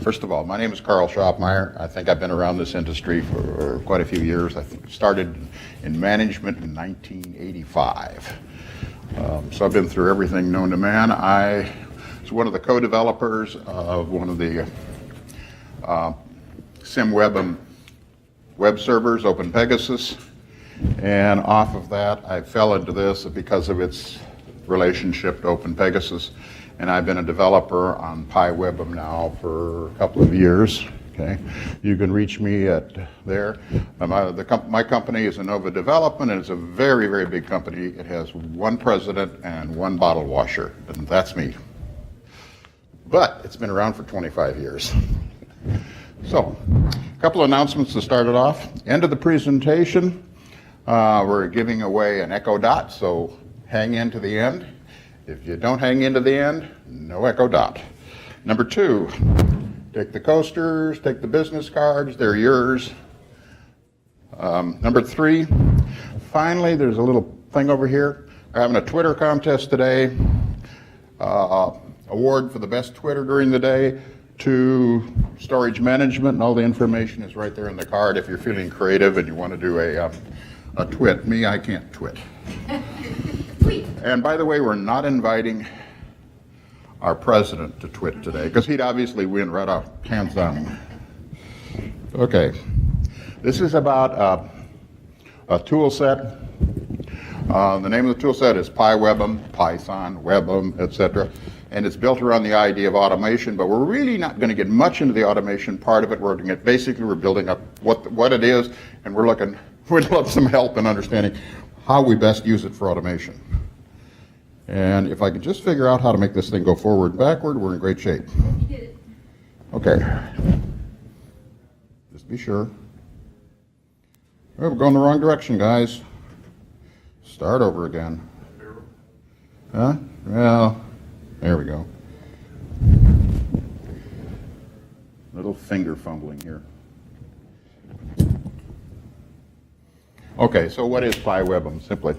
First of all, my name is Karl Schopmeyer. I think I've been around this industry for quite a few years. I started in management in 1985. So I've been through everything known to man. I was one of the co-developers of one of the SimWBEM web servers, OpenPegasus, and off of that I fell into this because of its relationship to OpenPegasus, and I've been a developer on PyWBEM now for a couple of years. Okay, you can reach me at there. My company is Innova Development, and it's a very, very big company. It has one president and one bottle washer, and that's me. But it's been around for 25 years. So, a couple of announcements to start it off. End of the presentation, we're giving away an Echo Dot, so hang in to the end. If you don't hang in to the end, no Echo Dot. Number 2, take the coasters, take the business cards, they're yours. Number 3, finally, there's a little thing over here. We're having a Twitter contest today. Award for the best Twitter during the day to storage management, and all the information is right there in the card if you're feeling creative and you want to do a twit. Me, I can't twit. And by the way, we're not inviting our president to twit today, because he'd obviously win right off, hands down. Okay, this is about a tool set. The name of the tool set is PyWBEM, Python, WBEM, etc. And it's built around the idea of automation, but we're really not going to get much into the automation part of it. We're building up what it is, and we'd love some help in understanding how we best use it for automation. And if I could just figure out how to make this thing go forward and backward, we're in great shape. Okay. Just be sure. Oh, we're going the wrong direction, guys. Start over again. Huh? Well, there we go. Little finger fumbling here. Okay, so what is PyWBEM? Simply,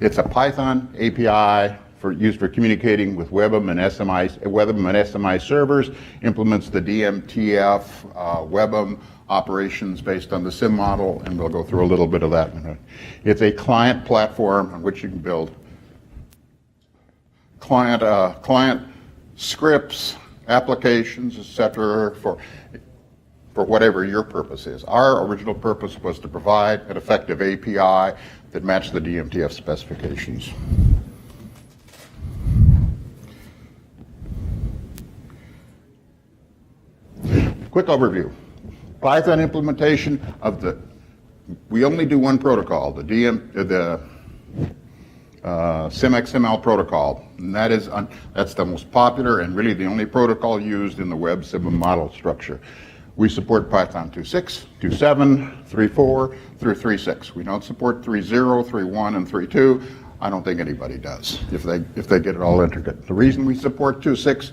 it's a Python API used for communicating with WBEM and SMI servers. Implements the DMTF WBEM operations based on the SIM model, and we'll go through a little bit of that in a minute. It's a client platform on which you can build client scripts, applications, etc. for whatever your purpose is. Our original purpose was to provide an effective API that matched the DMTF specifications. Quick overview. Python implementation of we only do one protocol, the SimXML protocol, and that's the most popular and really the only protocol used in the web SIM model structure. We support Python 2.6, 2.7, 3.4, through 3.6. We don't support 3.0, 3.1, and 3.2. I don't think anybody does if they get it all intricate. The reason we support 2.6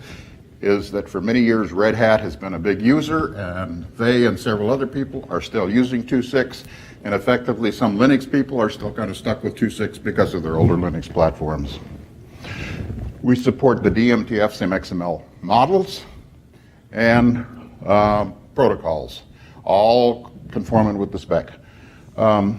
is that for many years Red Hat has been a big user, and they and several other people are still using 2.6, and effectively some Linux people are still kind of stuck with 2.6 because of their older Linux platforms. We support the DMTF SimXML models and protocols, all conforming with the spec. The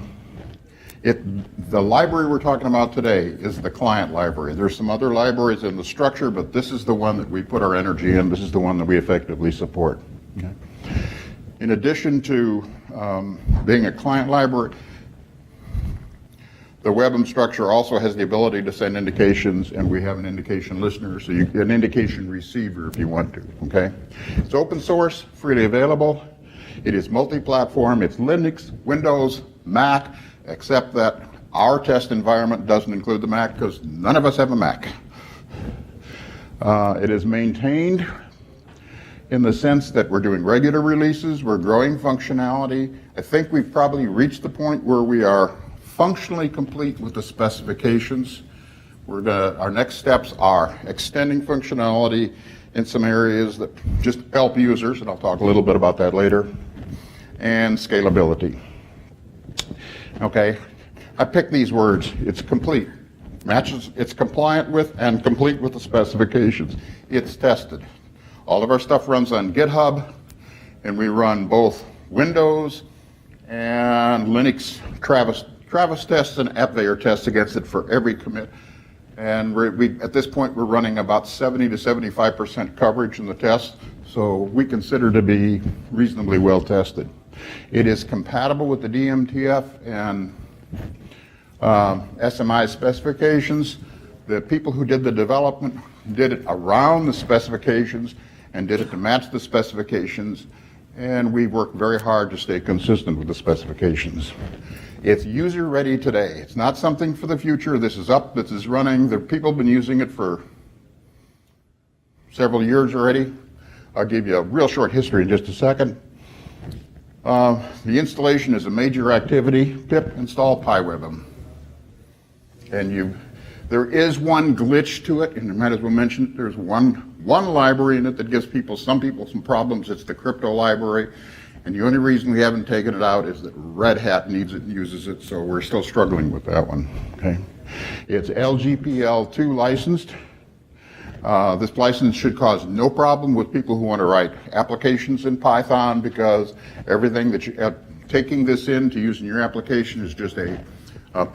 library we're talking about today is the client library. There's some other libraries in the structure, but this is the one that we put our energy in. This is the one that we effectively support. Okay. In addition to being a client library, the WBEM structure also has the ability to send indications, and we have an indication listener, so you get an indication receiver if you want to, okay? It's open source, freely available. It is multi-platform. It's Linux, Windows, Mac, except that our test environment doesn't include the Mac because none of us have a Mac. It is maintained in the sense that we're doing regular releases, we're growing functionality. I think we've probably reached the point where we are functionally complete with the specifications. Our next steps are extending functionality in some areas that just help users, and I'll talk a little bit about that later, and scalability. Okay, I picked these words. It's complete. Matches, it's compliant with and complete with the specifications. It's tested. All of our stuff runs on GitHub, and we run both Windows and Linux Travis tests and AppVeyor tests against it for every commit. And at this point, we're running about 70 to 75% coverage in the test, so we consider to be reasonably well tested. It is compatible with the DMTF and SMI specifications. The people who did the development did it around the specifications and did it to match the specifications, and we worked very hard to stay consistent with the specifications. It's user ready today. It's not something for the future. This is up, this is running. The people have been using it for several years already. I'll give you a real short history in just a second. The installation is a major activity. Pip install PyWBEM. And there is one glitch to it, and I might as well mention there's one library in it that gives some people some problems. It's the crypto library. And the only reason we haven't taken it out is that Red Hat needs it and uses it, so we're still struggling with that one. Okay, it's LGPL2 licensed. This license should cause no problem with people who want to write applications in Python, because everything that taking this in to use in your application is just a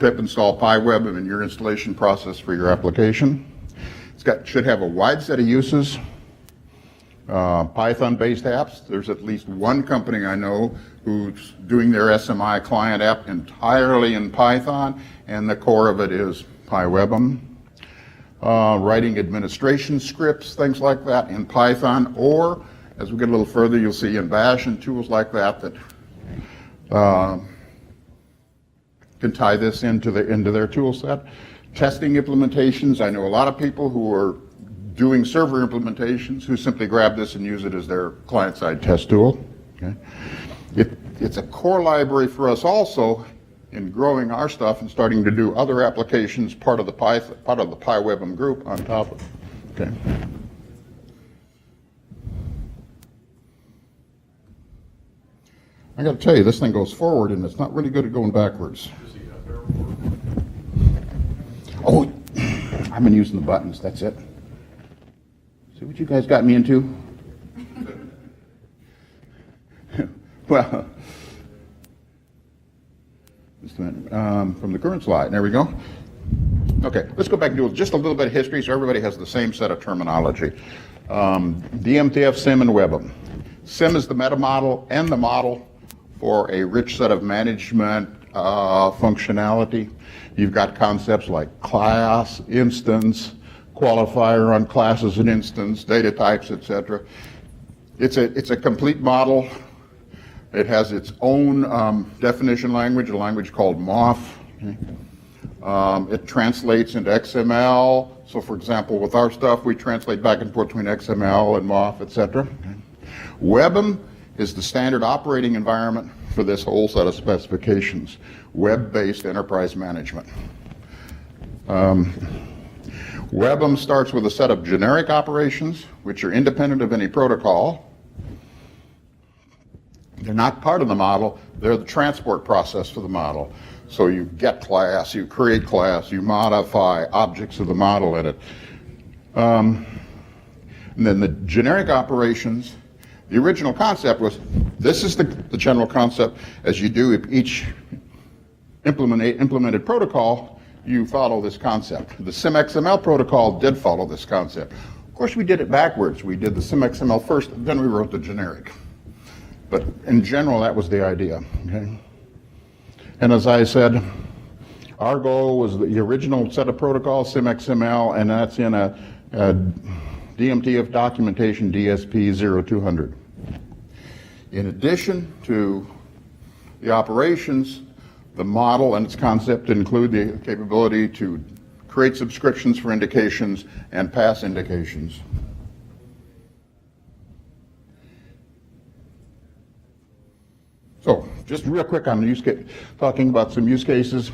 pip install PyWBEM in your installation process for your application. Should have a wide set of uses. Python-based apps. There's at least one company I know who's doing their SMI client app entirely in Python, and the core of it is PyWBEM. Writing administration scripts, things like that in Python, or as we get a little further, you'll see in Bash and tools like that can tie this into their tool set. Testing implementations. I know a lot of people who are doing server implementations who simply grab this and use it as their client-side test tool. Okay. It's a core library for us also in growing our stuff and starting to do other applications, part of the PyWBEM group on top of it. Okay. I got to tell you, this thing goes forward, and it's not really good at going backwards. Oh, I've been using the buttons. That's it. See what you guys got me into? Well, just a minute. From the current slide. There we go. Okay, let's go back and do just a little bit of history so everybody has the same set of terminology. DMTF, SIM, and WBEM. SIM is the meta model and the model for a rich set of management functionality. You've got concepts like class, instance, qualifier on classes and instance, data types, etc. It's a complete model. It has its own definition language, a language called MOF. Okay. It translates into XML. So for example, with our stuff, we translate back and forth between XML and MOF, etc. Okay. WBEM is the standard operating environment for this whole set of specifications, web-based enterprise management. WBEM starts with a set of generic operations, which are independent of any protocol. They're not part of the model, they're the transport process for the model. So you get class, you create class, you modify objects of the model in it. And then the generic operations, the original concept was, this is the general concept. As you do each implemented protocol, you follow this concept. The SimXML protocol did follow this concept. Of course, we did it backwards. We did the SimXML first, then we wrote the generic. But in general, that was the idea. Okay? And as I said, our goal was the original set of protocols, SimXML, and that's in a DMTF documentation, DSP 0200. In addition to the operations, the model and its concept include the capability to create subscriptions for indications and pass indications. So, just real quick on talking about some use cases.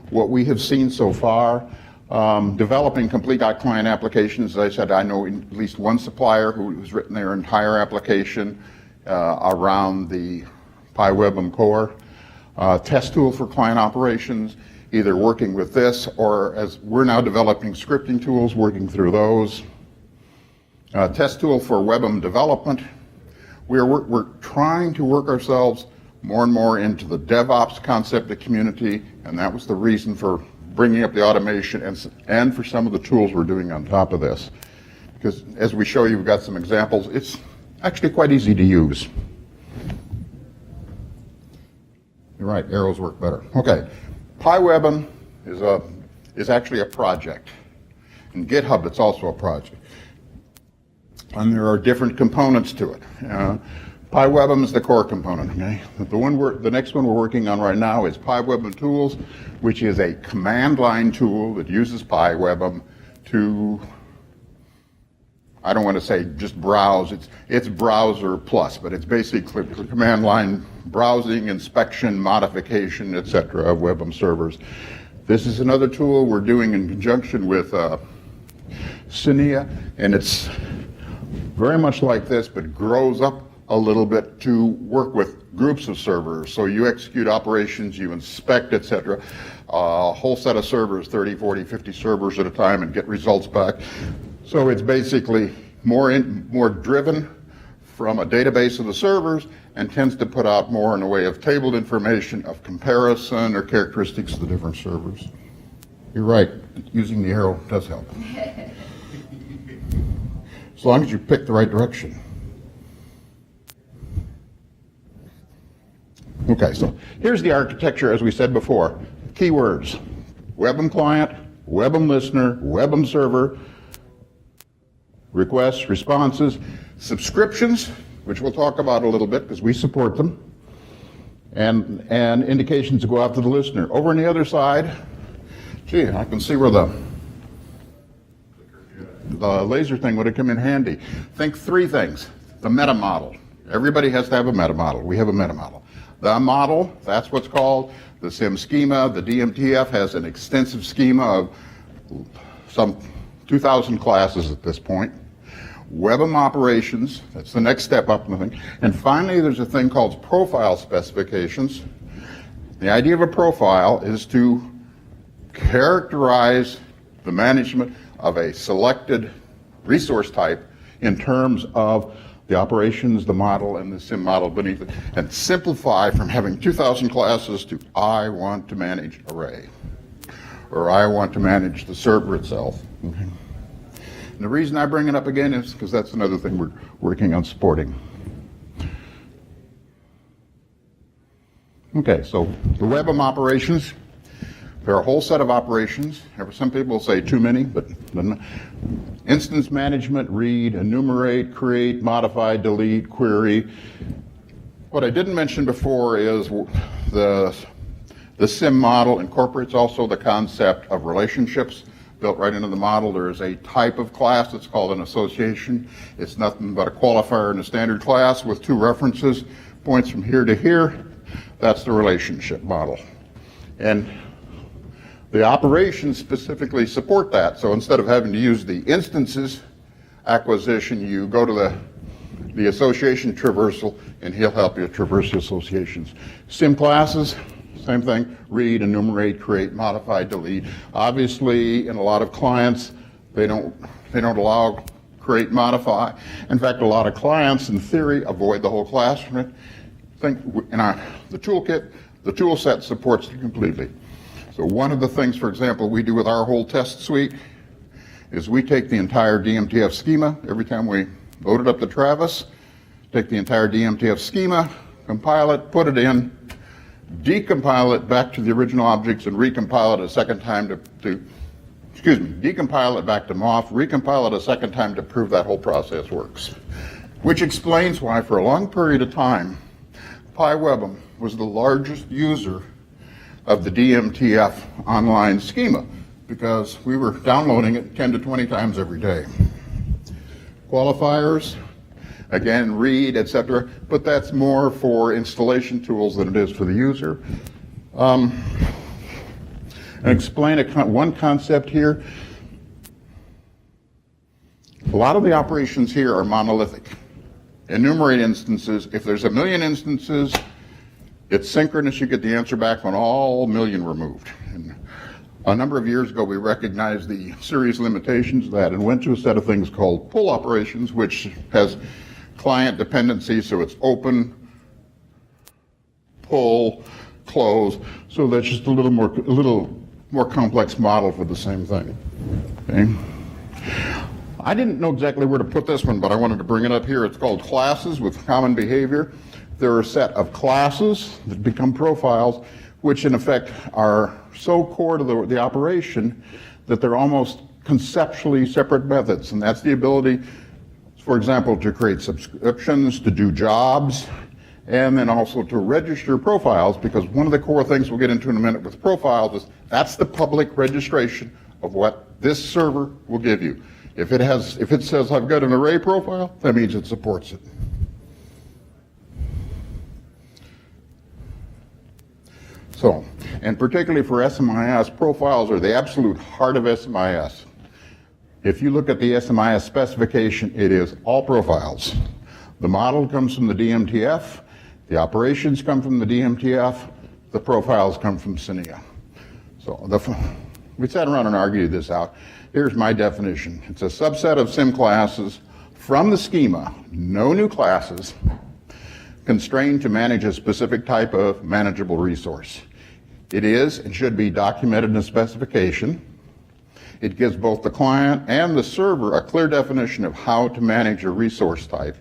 What we have seen so far, developing complete client applications. As I said, I know at least one supplier who has written their entire application around the PyWBEM core. Test tool for client operations, either working with this or as we're now developing scripting tools, working through those. Test tool for WBEM development. We're trying to work ourselves more and more into the DevOps concept of community, and that was the reason for bringing up the automation and for some of the tools we're doing on top of this. Because as we show you, we've got some examples. It's actually quite easy to use. You're right, arrows work better. Okay, PyWBEM is actually a project. In GitHub, it's also a project. And there are different components to it. PyWBEM is the core component. Okay? The next one we're working on right now is PyWBEM Tools, which is a command line tool that uses PyWBEM to, I don't want to say just browse, it's browser plus, but it's basically command line browsing, inspection, modification, etc. of WBEM servers. This is another tool we're doing in conjunction with SNIA, and it's very much like this, but grows up a little bit to work with groups of servers. So you execute operations, you inspect, etc. A whole set of servers, 30, 40, 50 servers at a time, and get results back. So it's basically more driven from a database of the servers and tends to put out more in the way of tabled information of comparison or characteristics of the different servers. You're right, using the arrow does help. As long as you pick the right direction. Okay, so here's the architecture as we said before. Keywords: WBEM client, WBEM listener, WBEM server, requests, responses, subscriptions, which we'll talk about a little bit because we support them, and indications to go out to the listener. Over on the other side, gee, I can see where the laser thing would have come in handy. Think three things. The meta model. Everybody has to have a meta model. We have a meta model. The model, that's what's called the SIM schema. The DMTF has an extensive schema of some 2,000 classes at this point. WBEM Operations, that's the next step up in the thing. And finally, there's a thing called profile specifications. The idea of a profile is to characterize the management of a selected resource type in terms of the operations, the model, and the SIM model beneath it, and simplify from having 2,000 classes to I want to manage array, or I want to manage the server itself. Okay. And the reason I bring it up again is because that's another thing we're working on supporting. Okay, so the WBEM operations. There are a whole set of operations. Some people say too many, but instance management, read, enumerate, create, modify, delete, query. What I didn't mention before is the SIM model incorporates also the concept of relationships built right into the model. There is a type of class that's called an association. It's nothing but a qualifier in a standard class with two references, points from here to here. That's the relationship model. And the operations specifically support that. So instead of having to use the instances acquisition, you go to the association traversal, and he'll help you traverse the associations. SIM classes, same thing, read, enumerate, create, modify, delete. Obviously, in a lot of clients, they don't allow create, modify. In fact, a lot of clients, in theory, avoid the whole class from it. Think in the toolkit, the tool set supports it completely. So one of the things, for example, we do with our whole test suite is we take the entire DMTF schema every time we load it up to Travis, take the entire DMTF schema, compile it, put it in, decompile it back to the original objects, and recompile it a second time decompile it back to MOF, recompile it a second time to prove that whole process works. Which explains why, for a long period of time, PyWBEM was the largest user of the DMTF online schema, because we were downloading it 10 to 20 times every day. Qualifiers, again, read, etc., but that's more for installation tools than it is for the user. And explain one concept here. A lot of the operations here are monolithic. Enumerate instances. If there's 1 million instances, it's synchronous. You get the answer back when all 1 million were moved. And A number of years ago, we recognized the serious limitations of that and went to a set of things called pull operations, which has client dependency, so it's open, pull, close. So that's just a little more complex model for the same thing. Okay. I didn't know exactly where to put this one, but I wanted to bring it up here. It's called classes with common behavior. There are a set of classes that become profiles, which in effect are so core to the operation that they're almost conceptually separate methods. And that's the ability, for example, to create subscriptions, to do jobs, and then also to register profiles, because one of the core things we'll get into in a minute with profiles is that's the public registration of what this server will give you. If it says I've got an array profile, that means it supports it. So, and particularly for SMI-S, profiles are the absolute heart of SMI-S. If you look at the SMI-S specification, it is all profiles. The model comes from the DMTF, the operations come from the DMTF, the profiles come from SNIA. So we sat around and argued this out. Here's my definition. It's a subset of sim classes from the schema, no new classes, constrained to manage a specific type of manageable resource. It is and should be documented in a specification. It gives both the client and the server a clear definition of how to manage a resource type.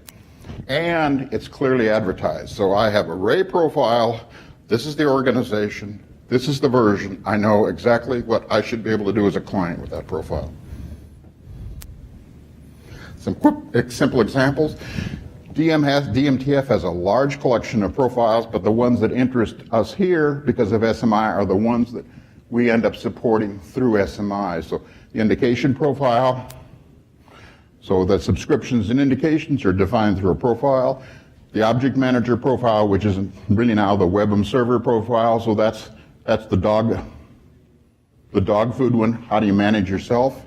And it's clearly advertised. So I have array profile, this is the organization, this is the version. I know exactly what I should be able to do as a client with that profile. Some quick, simple examples. DMTF has a large collection of profiles, but the ones that interest us here because of SMI are the ones that we end up supporting through SMI. So the indication profile, so the subscriptions and indications are defined through a profile. The object manager profile, which is really now the PyWBEM server profile, so that's the dog food one. How do you manage yourself?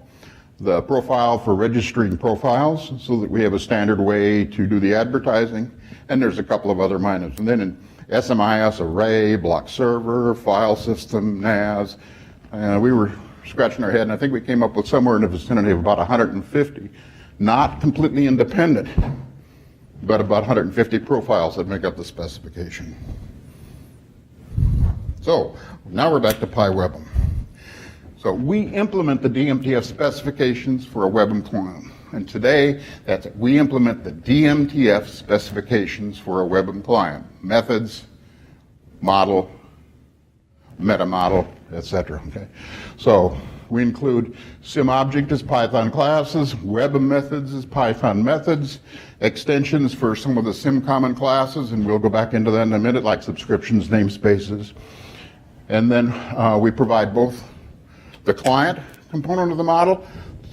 The profile for registering profiles, so that we have a standard way to do the advertising. And there's a couple of other minors. And then in SMI-S, array, block server, file system, NAS, we were scratching our head, and I think we came up with somewhere in the vicinity of about 150, not completely independent, but about 150 profiles that make up the specification. So now we're back to PyWBEM. So we implement the DMTF specifications for a PyWBEM client. And today, we implement the DMTF specifications for a PyWBEM client. Methods, model, meta model, etc. Okay? So we include SimObject as Python classes, PyWBEM methods as Python methods, extensions for some of the sim common classes, and we'll go back into that in a minute, like subscriptions, namespaces. And then we provide both the client component of the model,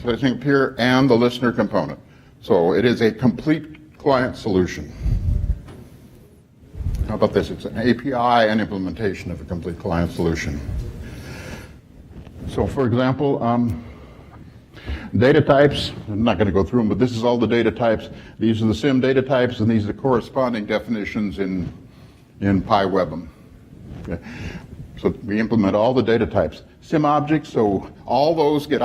so I think here, and the listener component. So it is a complete client solution. How about this? It's an API and implementation of a complete client solution. So for example, data types, I'm not going to go through them, but this is all the data types. These are the sim data types, and these are the corresponding definitions in PyWBEM. Okay. So we implement all the data types. Sim objects, so all those get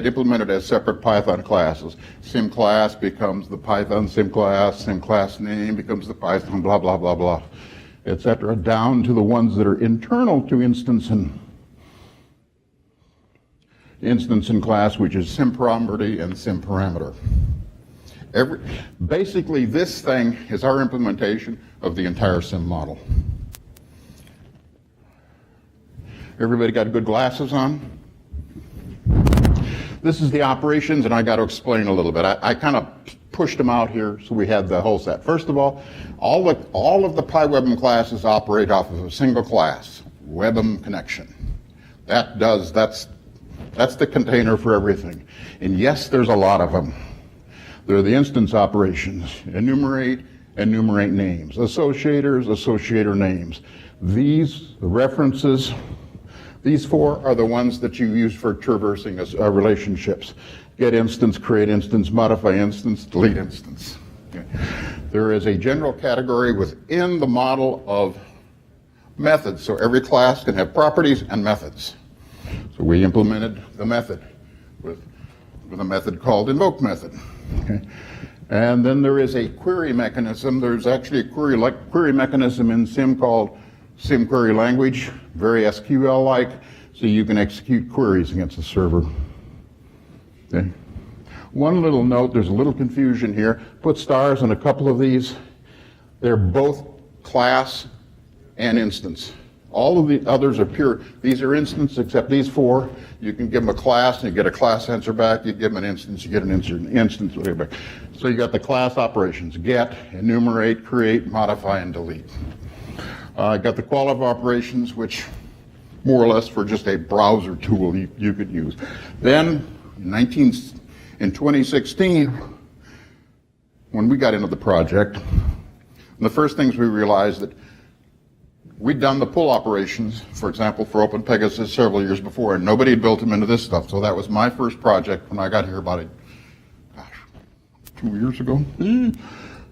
implemented as separate Python classes. Sim class becomes the Python sim class name becomes the Python blah, blah, blah, blah, etc., down to the ones that are internal to instance and class, which is sim property and sim parameter. Basically, this thing is our implementation of the entire sim model. Everybody got good glasses on? This is the operations, and I got to explain a little bit. I kind of pushed them out here so we had the whole set. First of all of the PyWBEM classes operate off of a single class, PyWBEM Connection. That's the container for everything. And yes, there's a lot of them. They're the instance operations. Enumerate names. Associator names. These references, these four are the ones that you use for traversing relationships. Get instance, create instance, modify instance, delete instance. Okay. There is a general category within the model of methods. So every class can have properties and methods. So we implemented the method with a method called invoke method. Okay. And then there is a query mechanism. There's actually a query mechanism in SIM called SIM query language, very SQL-like, so you can execute queries against the server. Okay. One little note, there's a little confusion here. Put stars on a couple of these. They're both class and instance. All of the others are pure. These are instance, except these four. You can give them a class, and you get a class answer back. You give them an instance, you get an instance back. So you got the class operations: get, enumerate, create, modify, and delete. Got the quality operations, which more or less for just a browser tool you could use. Then in 2016, when we got into the project, the first things we realized that we'd done the pull operations, for example, for OpenPegasus several years before, and nobody had built them into this stuff. So that was my first project when I got here about 2 years ago.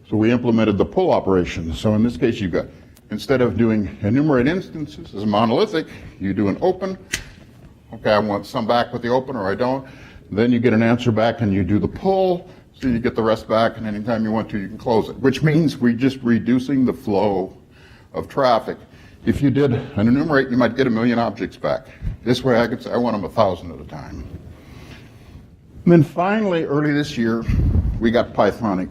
So we implemented the pull operations. So in this case, you got, instead of doing enumerate instances as monolithic, you do an open. Okay, I want some back with the open, or I don't. Then you get an answer back, and you do the pull. So you get the rest back, and anytime you want to, you can close it, which means we're just reducing the flow of traffic. If you did an enumerate, you might get 1 million objects back. This way I could say I want them 1,000 at a time. And then finally, early this year, we got Pythonic.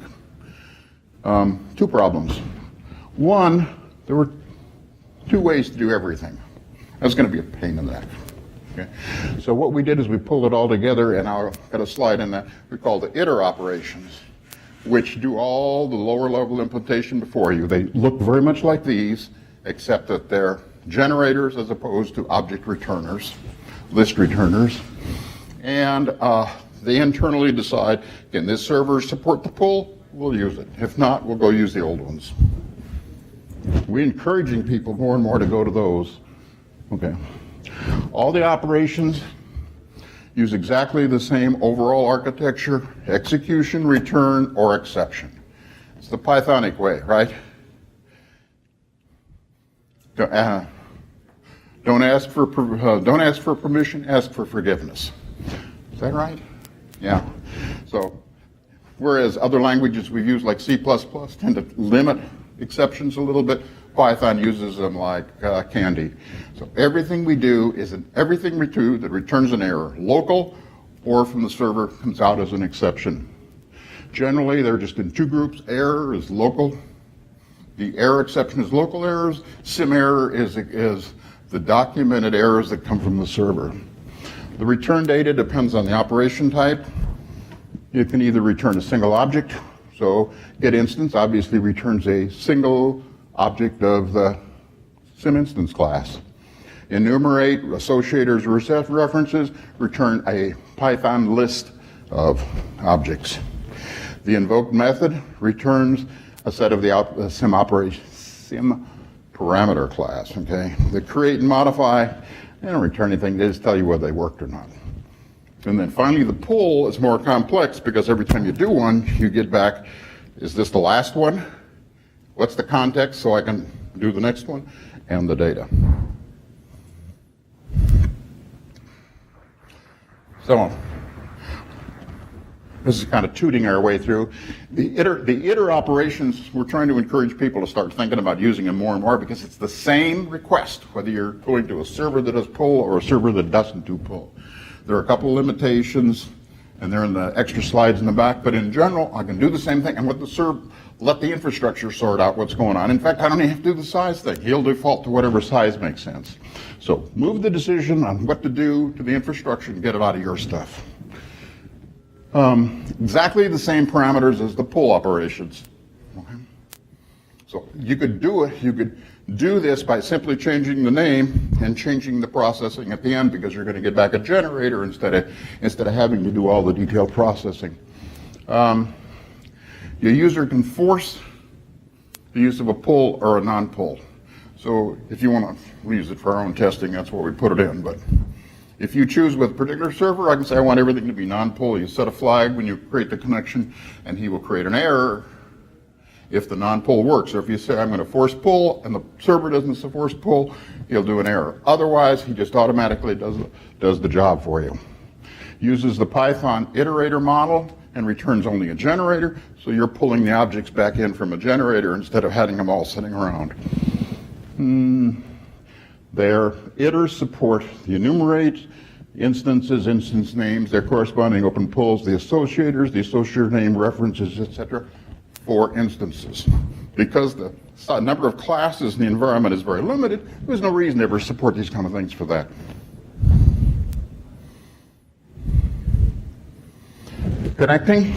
2 problems. One, there were 2 ways to do everything. That's going to be a pain in the neck. Okay. So what we did is we pulled it all together, and I've got a slide in that we call the iter operations, which do all the lower level implementation before you. They look very much like these, except that they're generators as opposed to object returners, list returners. And they internally decide, can this server support the pull? We'll use it. If not, we'll go use the old ones. We're encouraging people more and more to go to those. Okay. All the operations use exactly the same overall architecture: execution, return, or exception. It's the Pythonic way, right? Don't ask for permission, ask for forgiveness. Is that right? Yeah. So, whereas other languages we've used, like C++, tend to limit exceptions a little bit, Python uses them like candy. So everything we do is everything we do that returns an error, local or from the server, comes out as an exception. Generally, they're just in 2 groups. Error is local. The error exception is local errors. Sim error is the documented errors that come from the server. The return data depends on the operation type. You can either return a single object. So get instance obviously returns a single object of the sim instance class. Enumerate, associators, or references return a Python list of objects. The invoke method returns a set of the sim parameter class. Okay, the create and modify, they don't return anything, they just tell you whether they worked or not. And then finally, the pull is more complex because every time you do one, you get back, is this the last one? What's the context so I can do the next one? And the data. So, this is kind of tooting our way through. The iter operations, we're trying to encourage people to start thinking about using them more and more because it's the same request, whether you're going to a server that does pull or a server that doesn't do pull. There are a couple of limitations, and they're in the extra slides in the back, but in general, I can do the same thing and let the infrastructure sort out what's going on. In fact, I don't even have to do the size thing. He'll default to whatever size makes sense. So move the decision on what to do to the infrastructure and get it out of your stuff. Exactly the same parameters as the pull operations. Okay. So you could do this by simply changing the name and changing the processing at the end, because you're going to get back a generator instead of having to do all the detailed processing. Your user can force the use of a pull or a non-pull. So if you want to use it for our own testing, that's where we put it in. But if you choose with a particular server, I can say I want everything to be non-pull. You set a flag when you create the connection, and he will create an error. if the non-pull works. Or if you say, I'm going to force pull, and the server doesn't force pull, he'll do an error. Otherwise, he just automatically does the job for you. Uses the Python iterator model and returns only a generator, so you're pulling the objects back in from a generator instead of having them all sitting around. Their iters support the enumerate, instances, instance names, their corresponding open pulls, the associators, the associator name references, etc., for instances. Because the number of classes in the environment is very limited, there's no reason to ever support these kind of things for that. Connecting,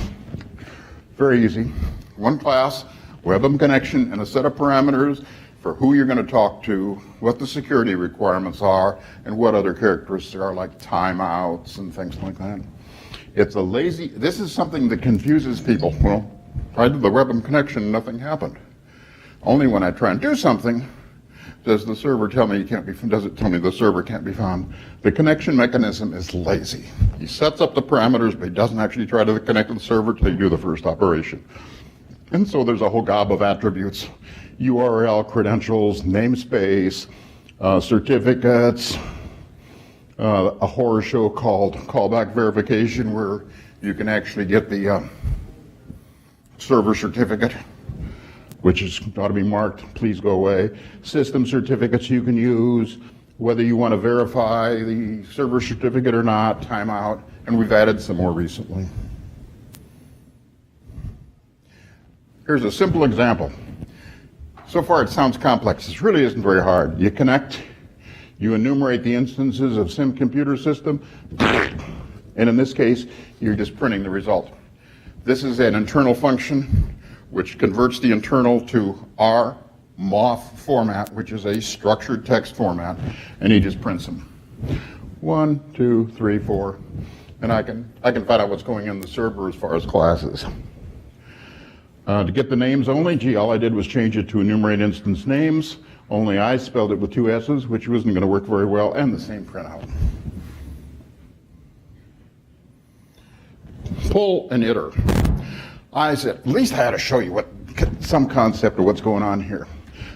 very easy. One class, WBEM connection, and a set of parameters for who you're going to talk to, what the security requirements are, and what other characteristics are, like timeouts and things like that. It's a lazy, this is something that confuses people. Well, I did the WBEM connection, nothing happened. Only when I try and do something does the server tell me does it tell me the server can't be found. The connection mechanism is lazy. He sets up the parameters, but he doesn't actually try to connect to the server until you do the first operation. And so there's a whole gob of attributes: URL, credentials, namespace, certificates, a horror show called callback verification, where you can actually get the server certificate, which is ought to be marked, please go away. System certificates you can use, whether you want to verify the server certificate or not, timeout, and we've added some more recently. Here's a simple example. So far it sounds complex. This really isn't very hard. You connect, you enumerate the instances of sim computer system, and in this case, you're just printing the result. This is an internal function which converts the internal to R MOF format, which is a structured text format, and he just prints them. 1, 2, 3, 4, and I can find out what's going in the server as far as classes. To get the names only, all I did was change it to enumerate instance names, only I spelled it with 2 S's, which wasn't going to work very well, and the same printout. Pull and iter. I said, at least I had to show you some concept of what's going on here.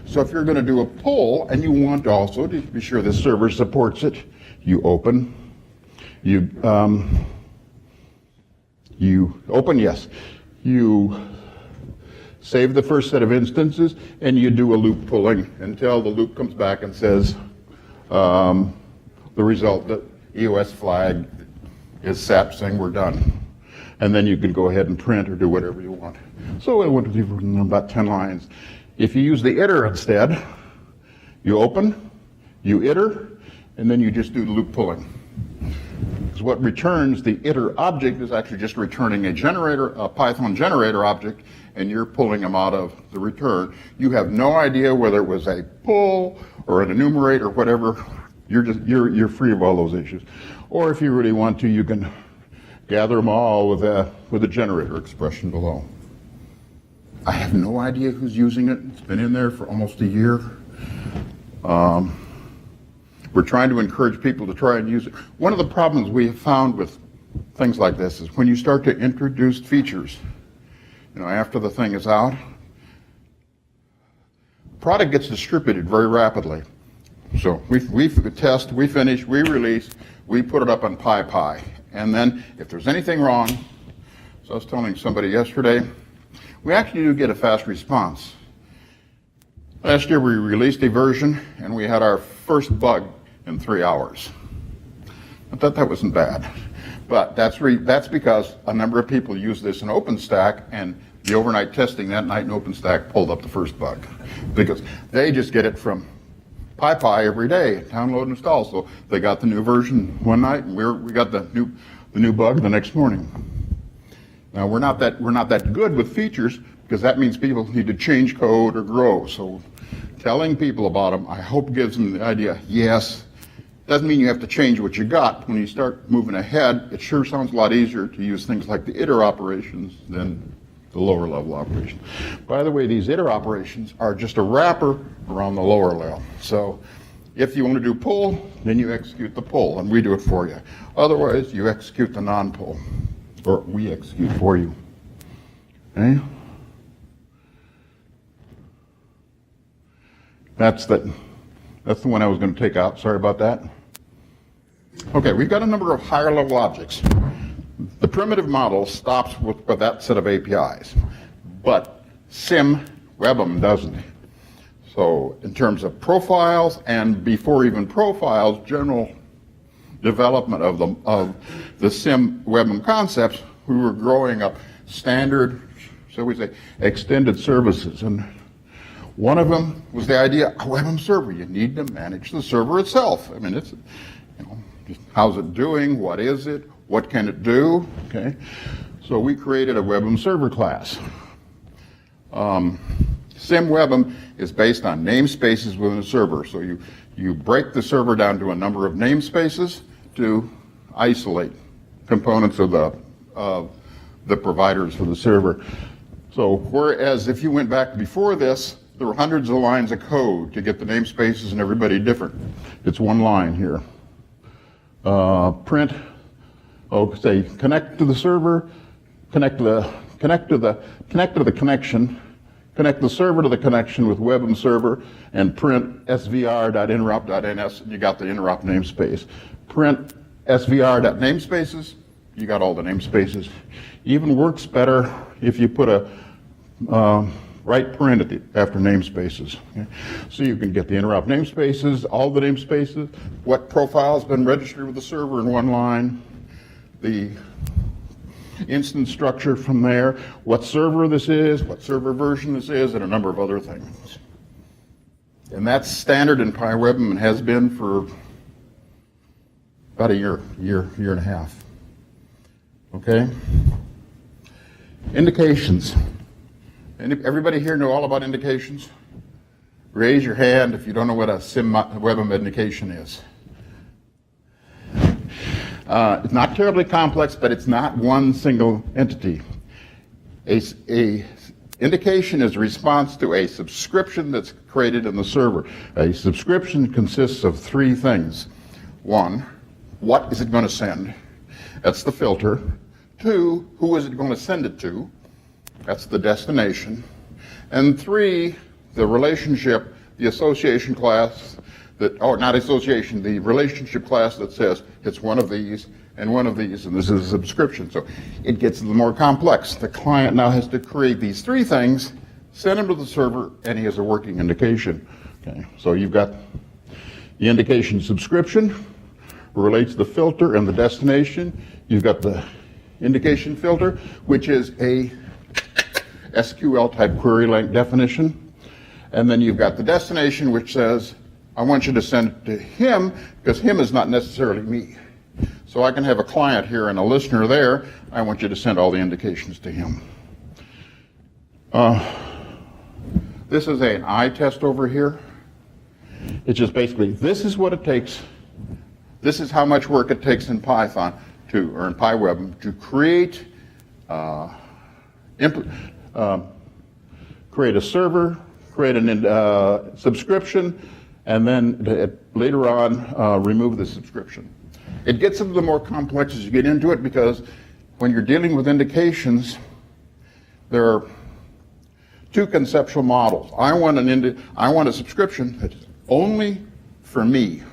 So if you're going to do a pull, and you want also to be sure the server supports it, you open, you open, yes, you save the first set of instances, and you do a loop pulling until the loop comes back and says the result, the EOS flag is set saying we're done. And then you can go ahead and print or do whatever you want. So it went to about 10 lines. If you use the iter instead, you open, you iter, and then you just do the loop pulling. Because what returns the iter object is actually just returning a generator, a Python generator object, and you're pulling them out of the return. You have no idea whether it was a pull or an enumerate or whatever. You're free of all those issues. Or if you really want to, you can gather them all with a generator expression below. I have no idea who's using it. It's been in there for almost a year. We're trying to encourage people to try and use it. One of the problems we have found with things like this is when you start to introduce features, after the thing is out, the product gets distributed very rapidly. So we test, we finish, we release, we put it up on PyPI. And then if there's anything wrong, so I was telling somebody yesterday, we actually do get a fast response. Last year we released a version and we had our first bug in 3 hours. I thought that wasn't bad. But that's because a number of people use this in OpenStack, and the overnight testing that night in OpenStack pulled up the first bug. Because they just get it from PyPI every day, download and install. So they got the new version one night, and we got the new bug the next morning. Now we're not that good with features, because that means people need to change code or grow. So telling people about them, I hope gives them the idea, yes, doesn't mean you have to change what you got. When you start moving ahead, it sure sounds a lot easier to use things like the iter operations than the lower level operations. By the way, these iter operations are just a wrapper around the lower level. So if you want to do pull, then you execute the pull, and we do it for you. Otherwise, you execute the non-pull, or we execute for you. Okay? That's the one I was going to take out. Sorry about that. Okay, we've got a number of higher level objects. The primitive model stops with that set of APIs, but SIM-WBEM doesn't. So in terms of profiles, and before even profiles, general development of the SIM-WBEM concepts, we were growing up standard, shall we say, extended services. And one of them was the idea, a WBEM server, you need to manage the server itself. I mean, it's, you know, just how's it doing, what is it, what can it do, okay? So we created a WBEM server class. SIM-WBEM is based on namespaces within a server. So you break the server down to a number of namespaces to isolate components of the providers for the server. So whereas if you went back before this, there were hundreds of lines of code to get the namespaces and everybody different. It's one line here. Print, say connect to the server, connect to the connection, connect the server to the connection with WBEM server, and print svr.interrupt.ns, and you got the interrupt namespace. Print svr.namespaces, you got all the namespaces. Even works better if you put a write print after namespaces. Okay? So you can get the interrupt namespaces, all the namespaces, what profile has been registered with the server in one line, the instance structure from there, what server this is, what server version this is, and a number of other things. And that's standard in PyWBEM and has been for about a year and a half. Okay? Indications. Everybody here know all about indications? Raise your hand if you don't know what a SIM-WBEM indication is. It's not terribly complex, but it's not one single entity. A indication is a response to a subscription that's created in the server. A subscription consists of three things. One, what is it going to send? That's the filter. Two, who is it going to send it to? That's the destination. And three, the relationship, the association class, not association, the relationship class that says it's one of these, and this is a subscription. So it gets a little more complex. The client now has to create these three things, send them to the server, and he has a working indication. Okay, so you've got the indication subscription, relates the filter and the destination. You've got the indication filter, which is a SQL type query length definition. And then you've got the destination, which says, I want you to send it to him, because him is not necessarily me. So I can have a client here and a listener there. I want you to send all the indications to him. This is an eye test over here. It's just basically, this is what it takes. This is how much work it takes in Python or in PyWBEM to create create a server, create a subscription, and then later on remove the subscription. It gets a little more complex as you get into it, because when you're dealing with indications, there are two conceptual models. I want a subscription that's only for me,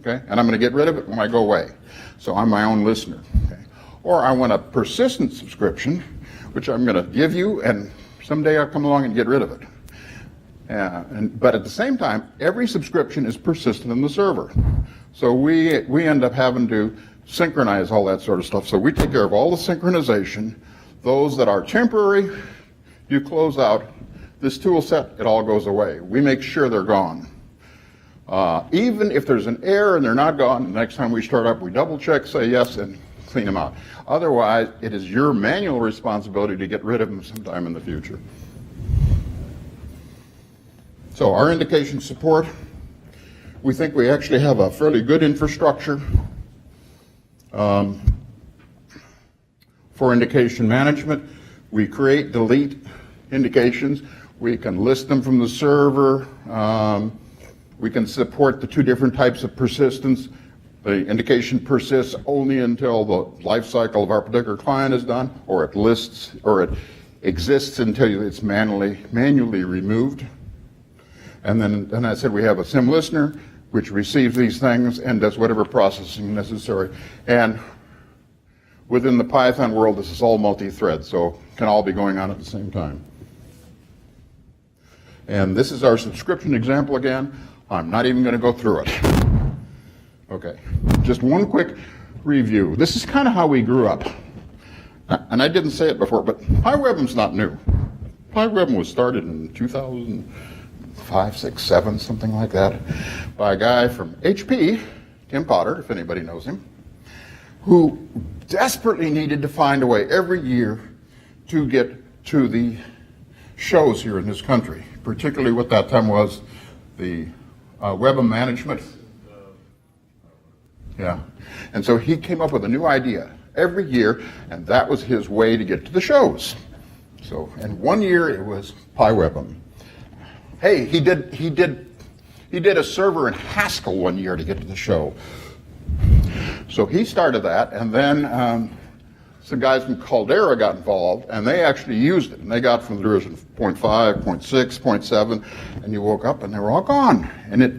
okay? And I'm going to get rid of it when I go away. So I'm my own listener, okay? Or I want a persistent subscription, which I'm going to give you, and someday I'll come along and get rid of it. But at the same time, every subscription is persistent in the server. So we end up having to synchronize all that sort of stuff. So we take care of all the synchronization. Those that are temporary, you close out. This tool set, it all goes away. We make sure they're gone. Even if there's an error and they're not gone, the next time we start up, we double check, say yes, and clean them out. Otherwise, it is your manual responsibility to get rid of them sometime in the future. So our indication support, we think we actually have a fairly good infrastructure for indication management. We create, delete indications. We can list them from the server. We can support the two different types of persistence. The indication persists only until the life cycle of our particular client is done, or it lists, or it exists until it's manually removed. And then I said we have a sim listener, which receives these things and does whatever processing necessary. And within the Python world, this is all multi-thread, so it can all be going on at the same time. And this is our subscription example again. I'm not even going to go through it. Okay, just one quick review. This is kind of how we grew up. And I didn't say it before, but PyWBEM's not new. PyWBEM was started in 2005, 6, 7, something like that, by a guy from HP, Tim Potter, if anybody knows him, who desperately needed to find a way every year to get to the shows here in this country, particularly what that time was the WebM management. Yeah, and so he came up with a new idea every year, and that was his way to get to the shows. So, and one year it was PyWBEM. Hey, he did a server in Haskell one year to get to the show. So he started that, and then some guys from Caldera got involved, and they actually used it. And they got from the version 0.5, 0.6, 0.7, and you woke up and they were all gone. And it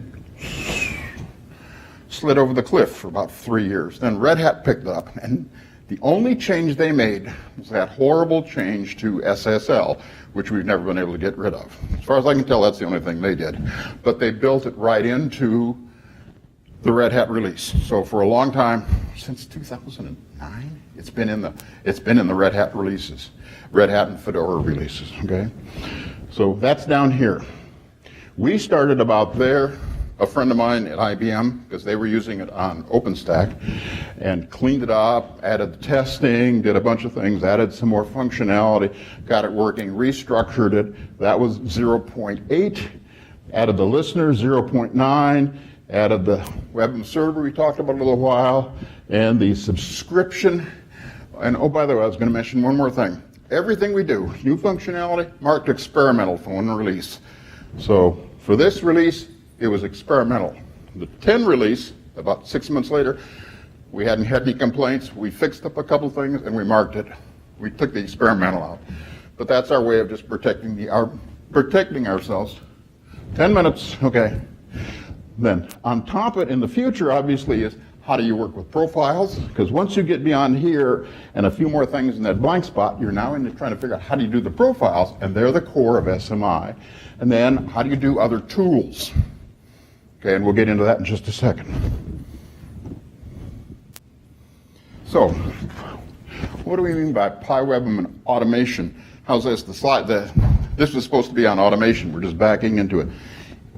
slid over the cliff for about 3 years. Then Red Hat picked it up, and the only change they made was that horrible change to SSL, which we've never been able to get rid of. As far as I can tell, that's the only thing they did. But they built it right into the Red Hat release. So for a long time, since 2009, it's been in the Red Hat releases, Red Hat and Fedora releases. Okay, so that's down here. We started about there. A friend of mine at IBM, because they were using it on OpenStack, and cleaned it up, added the testing, did a bunch of things, added some more functionality, got it working, restructured it. That was 0.8, added the listener, 0.9, added the WebM server we talked about a little while, and the subscription. And oh, by the way, I was going to mention one more thing. Everything we do, new functionality, marked experimental for one release. So for this release, it was experimental. The 10 release, about 6 months later, we hadn't had any complaints. We fixed up a couple things and we marked it. We took the experimental out. But that's our way of just protecting ourselves. 10 minutes, okay. Then on top of it in the future, obviously, is how do you work with profiles? Because once you get beyond here and a few more things in that blank spot, you're now into trying to figure out how do you do the profiles, and they're the core of SMI. And then how do you do other tools? Okay, and we'll get into that in just a second. So, what do we mean by PyWBEM Automation? How's this? This was supposed to be on automation. We're just backing into it.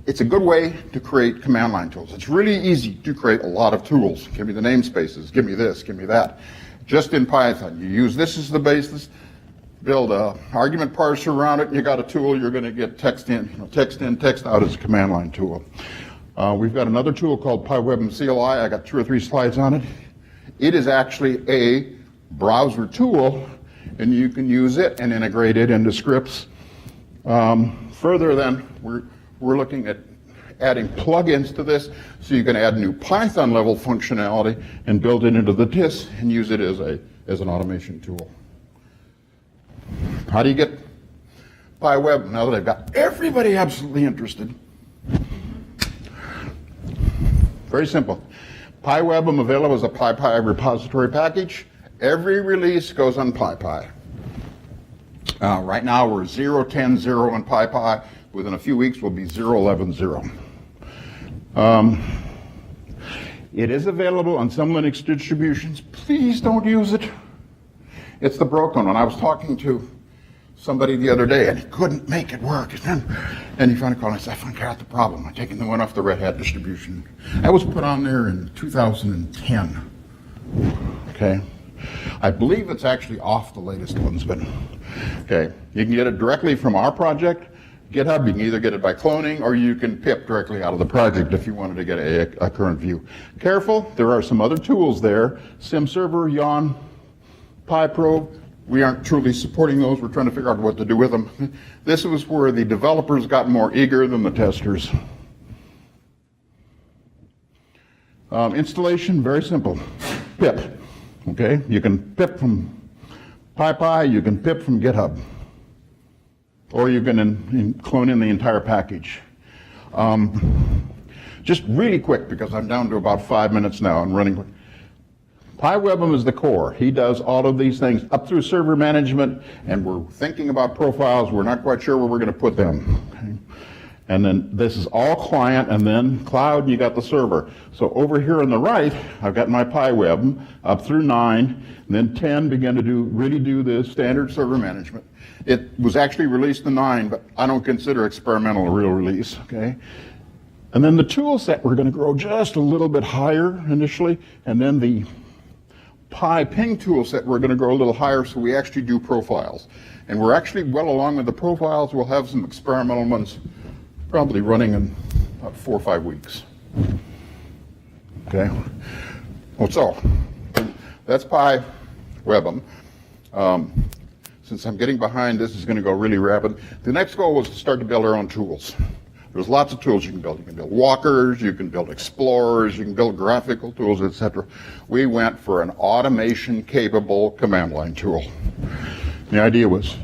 It's a good way to create command line tools. It's really easy to create a lot of tools. Give me the namespaces, give me this, give me that. Just in Python, you use this as the basis, build an argument parser around it, and you got a tool, you're going to get text in, text out as a command line tool. We've got another tool called PyWBEM CLI. I got 2 or 3 slides on it. It is actually a browser tool, and you can use it and integrate it into scripts. Further then, we're looking at adding plugins to this, so you can add new Python level functionality and build it into the TIS and use it as an automation tool. How do you get PyWBEM now that I've got everybody absolutely interested? Very simple. PyWBEM available as a PyPI repository package. Every release goes on PyPI. Right now we're 0.10.0 on PyPI. Within a few weeks we'll be 0.11.0. It is available on some Linux distributions. Please don't use it. It's the broken one. I was talking to somebody the other day and he couldn't make it work. And he finally called and I said, I figured out the problem. I'm taking the one off the Red Hat distribution. That was put on there in 2010. Okay. I believe it's actually off the latest ones, but okay. You can get it directly from our project, GitHub. You can either get it by cloning or you can pip directly out of the project if you wanted to get a current view. Careful, there are some other tools there. SimServer, Yawn, PyPro. We aren't truly supporting those. We're trying to figure out what to do with them. This was where the developers got more eager than the testers. Installation, very simple. Pip. Okay, you can pip from PyPI, you can pip from GitHub, or you can clone in the entire package. Just really quick, because I'm down to about 5 minutes now and running quick. PyWBEM is the core. He does all of these things up through server management, and we're thinking about profiles. We're not quite sure where we're going to put them. Okay? And then this is all client, and then cloud, you got the server. So over here on the right, I've got my PyWBEM up through 9, and then 10 began to really do the standard server management. It was actually released in 9, but I don't consider experimental a real release, okay? And then the tool set, we're going to grow just a little bit higher initially, and then the PyPing tool set, we're going to grow a little higher, so we actually do profiles. And we're actually well along with the profiles. We'll have some experimental ones probably running in about 4 or 5 weeks. Okay? Well, so that's PyWBEM. Since I'm getting behind, this is going to go really rapid. The next goal was to start to build our own tools. There's lots of tools you can build. You can build walkers, you can build explorers, you can build graphical tools, etc. We went for an automation-capable command line tool. The idea was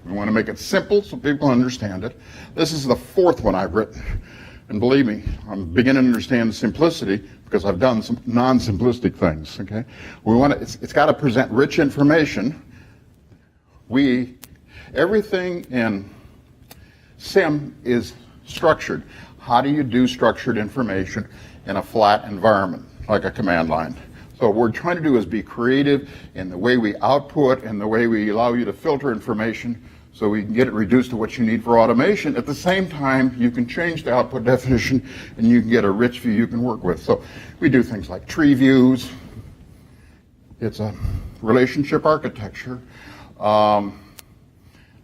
we want to make it simple so people understand it. This is the 4th one I've written. And believe me, I'm beginning to understand simplicity because I've done some non-simplistic things, okay? It's got to present rich information. Everything in SIM is structured. How do you do structured information in a flat environment, like a command line? So what we're trying to do is be creative in the way we output and the way we allow you to filter information so we can get it reduced to what you need for automation. At the same time, you can change the output definition and you can get a rich view you can work with. So we do things like tree views. It's a relationship architecture.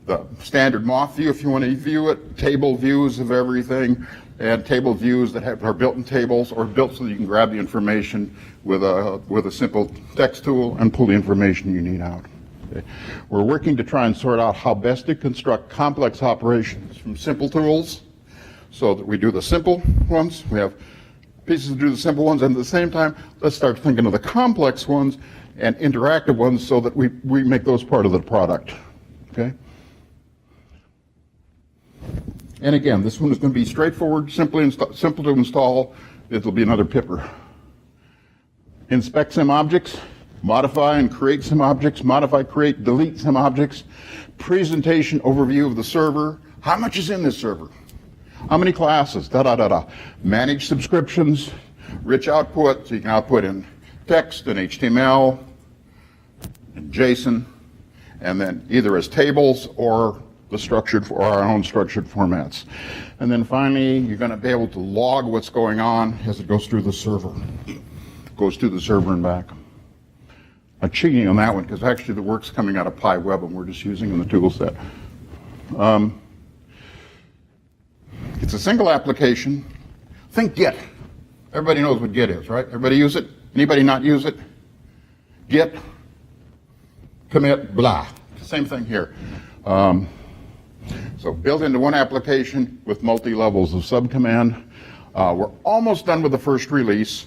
The standard moth view, if you want to view it, table views of everything, and table views that are built in tables or built so that you can grab the information with a simple text tool and pull the information you need out. Okay. We're working to try and sort out how best to construct complex operations from simple tools so that we do the simple ones. We have pieces to do the simple ones, and at the same time, let's start thinking of the complex ones and interactive ones so that we make those part of the product. Okay? And again, this one is going to be straightforward, simple to install. It'll be another pipper. Inspect some objects, modify and create some objects, modify, create, delete some objects. Presentation overview of the server. How much is in this server? How many classes? Manage subscriptions, rich output, so you can output in text and HTML and JSON, and then either as tables or our own structured formats. And then finally, you're going to be able to log what's going on as it goes through the server. Goes through the server and back. I'm cheating on that one because actually the work's coming out of PyWBEM. We're just using in the tool set. It's a single application. Think Git. Everybody knows what Git is, right? Everybody use it? Anybody not use it? Git, commit, blah. Same thing here. So built into one application with multi-levels of subcommand. We're almost done with the first release.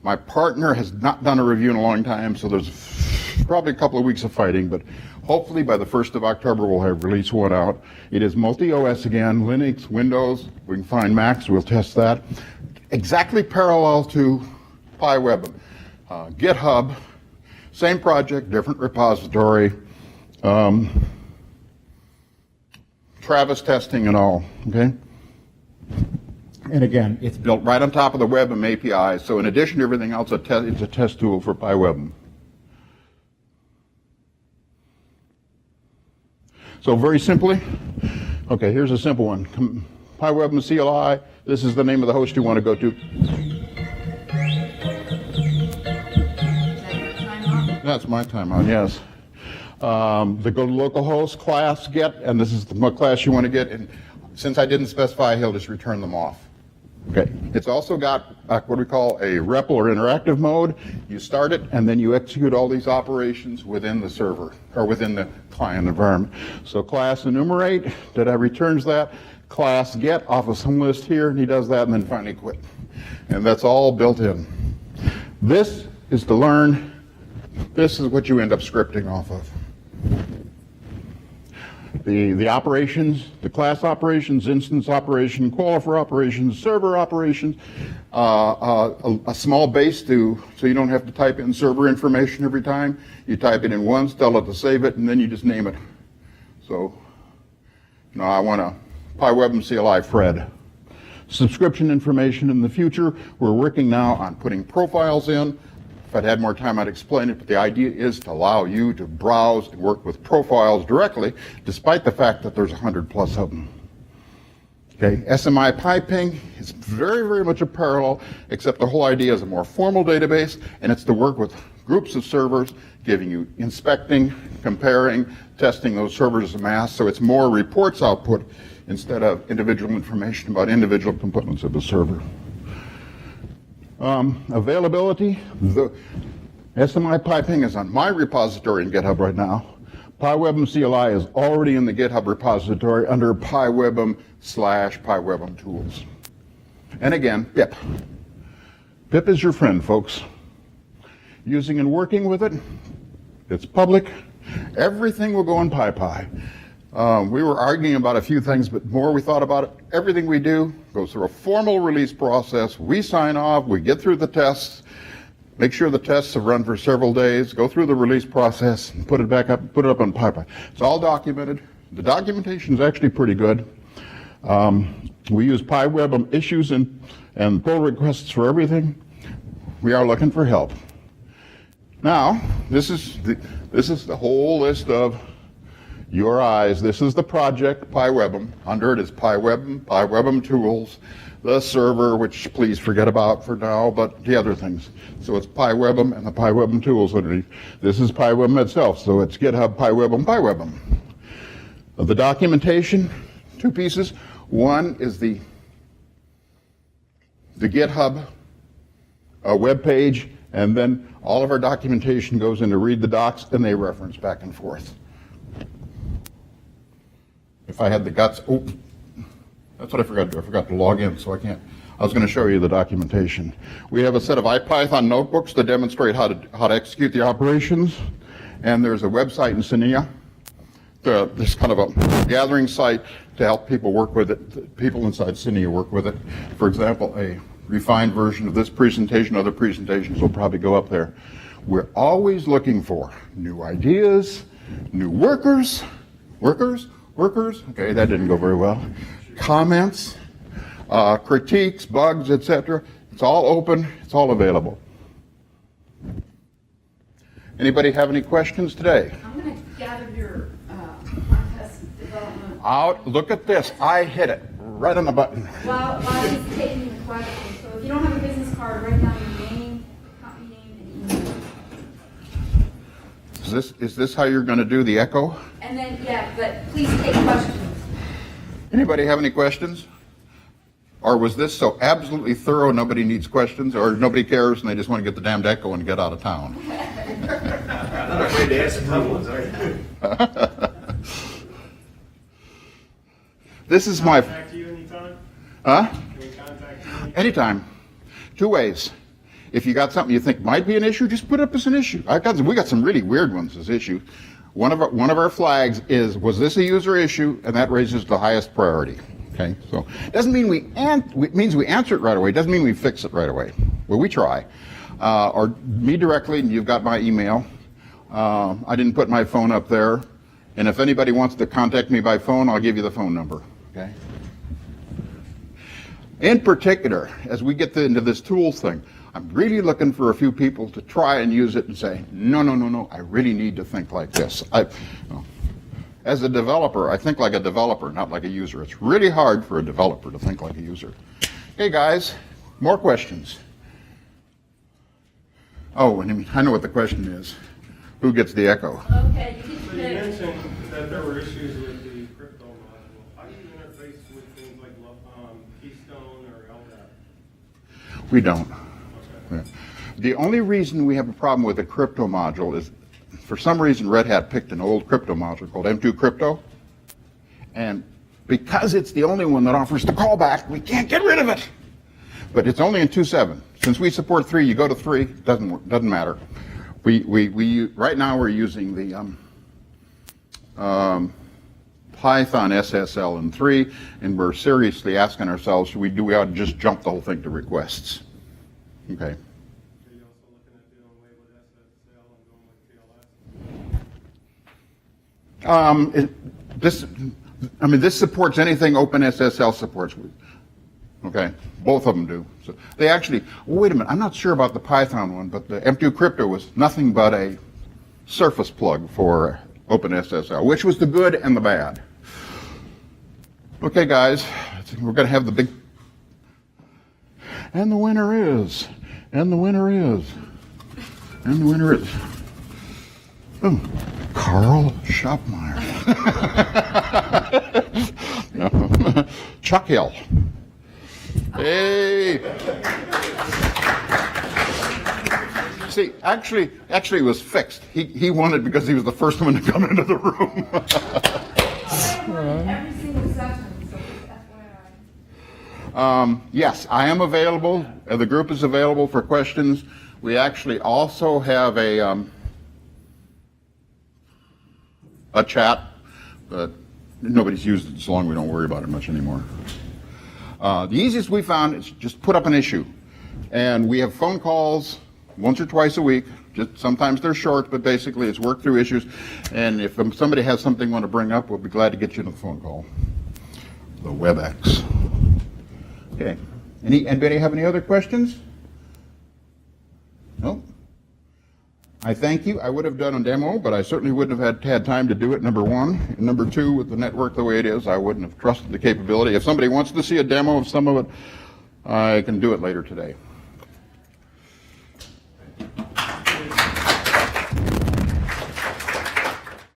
My partner has not done a review in a long time, so there's probably a couple of weeks of fighting, but hopefully by the 1st of October we'll have release 1 out. It is multi-OS again, Linux, Windows, we can find Macs, we'll test that. Exactly parallel to PyWBEM. GitHub, same project, different repository. Travis testing and all, okay? And again, it's built right on top of the WebM API, so in addition to everything else, it's a test tool for PyWBEM. So very simply, okay, here's a simple one. PyWBEM CLI, this is the name of the host you want to go to. That's my timeout, yes. The go to localhost class get, and this is the class you want to get, and since I didn't specify, he'll just return them off. Okay. It's also got what we call a REPL or interactive mode. You start it, and then you execute all these operations within the server, or within the client environment. So class enumerate, returns that. Class get off of some list here, and he does that, and then finally quit. And that's all built in. This is to learn. This is what you end up scripting off of. the operations, the class operations, instance operation, qualifier operations, server operations, a small base so you don't have to type in server information every time. You type it in once, tell it to save it, and then you just name it. So, I want a PyWBEM CLI Fred. Subscription information in the future. We're working now on putting profiles in. If I'd had more time, I'd explain it, but the idea is to allow you to browse and work with profiles directly, despite the fact that there's 100 plus of them. Okay, SMI piping is very, very much a parallel, except the whole idea is a more formal database, and it's to work with groups of servers, giving you inspecting, comparing, testing those servers as a mass, so it's more reports output instead of individual information about individual components of the server. Availability, the SMI piping is on my repository in GitHub right now. PyWBEM CLI is already in the GitHub repository under PyWBEM/PyWBEM tools. And again, PIP. PIP is your friend, folks. Using and working with it, it's public. Everything will go in PyPI. We were arguing about a few things, but the more we thought about it, everything we do goes through a formal release process. We sign off, we get through the tests, make sure the tests have run for several days, go through the release process, and put it back up, put it up on PyPI. It's all documented. The documentation is actually pretty good. We use PyWBEM issues and pull requests for everything. We are looking for help. Now, this is the whole list of URIs. This is the project, PyWBEM. Under it is PyWBEM, PyWBEM tools, the server, which please forget about for now, but the other things. So it's PyWBEM and the PyWBEM tools underneath. This is PyWBEM itself, so it's GitHub, PyWBEM, PyWBEM. The documentation, two pieces. One is the GitHub web page, and then all of our documentation goes into read the docs, and they reference back and forth. If I had the guts, that's what I forgot to do. I forgot to log in, so I can't. I was going to show you the documentation. We have a set of IPython notebooks to demonstrate how to execute the operations, and there's a website in SNIA. There's kind of a gathering site to help people work with it. People inside SNIA work with it. For example, a refined version of this presentation, other presentations will probably go up there. We're always looking for new ideas, new workers, okay, that didn't go very well, comments, critiques, bugs, etc. It's all open, it's all available. Anybody have any questions today? I'm going to gather your contest development. Out, look at this, I hit it, right on the button. While he's taking the question, so if you don't have a business card, write down your name, company name, and email. Is this how you're going to do the echo? And then, yeah, but please take questions. Anybody have any questions? Or was this so absolutely thorough nobody needs questions, or nobody cares and they just want to get the damned echo and get out of town? I'm not afraid to ask some tough ones, are you? This is my... Contact you anytime? Huh? Can we contact you? Anytime. Two ways. If you got something you think might be an issue, just put it up as an issue. We got some really weird ones as issues. One of our flags is, was this a user issue? And that raises the highest priority. Okay, so it doesn't mean it means we answer it right away. It doesn't mean we fix it right away. Well, we try. Or me directly, and you've got my email. I didn't put my phone up there. And if anybody wants to contact me by phone, I'll give you the phone number. Okay. In particular, as we get into this tools thing, I'm really looking for a few people to try and use it and say, no, I really need to think like this. As a developer, I think like a developer, not like a user. It's really hard for a developer to think like a user. Hey guys, more questions? Oh, and I know what the question is. Who gets the echo? Okay, you So you mentioned that there were issues with the crypto module. How do you interface with things like Keystone or LDAP? We don't. Okay. Yeah. The only reason we have a problem with the crypto module is, for some reason, Red Hat picked an old crypto module called M2 Crypto, and because it's the only one that offers the callback, we can't get rid of it. But it's only in 2.7. Since we support 3, you go to 3, doesn't matter. We right now we're using the Python SSL in 3, and we're seriously asking ourselves, do we ought to just jump the whole thing to requests? Okay. Are you also looking at doing away with SSL and going with TLS? This supports anything OpenSSL supports. Okay, both of them do. So they actually, wait a minute, I'm not sure about the Python one, but the M2 Crypto was nothing but a surface plug for OpenSSL, which was the good and the bad. Okay, guys, we're going to have the big, and the winner is, Karl Schopmeyer. No. Chuck Hill. Hey. See, actually it was fixed. He won it because he was the first one to come into the room. Every single session, so just FYI. Yes, I am available. The group is available for questions. We actually also have a chat, but nobody's used it so long we don't worry about it much anymore. The easiest we found is just put up an issue. And we have phone calls once or twice a week. Just sometimes they're short, but basically it's work through issues. And if somebody has something they want to bring up, we'll be glad to get you on the phone call. The WebEx. Okay. Anybody have any other questions? No? I thank you. I would have done a demo, but I certainly wouldn't have had time to do it, number one. And number two, with the network the way it is, I wouldn't have trusted the capability. If somebody wants to see a demo of some of it, I can do it later today.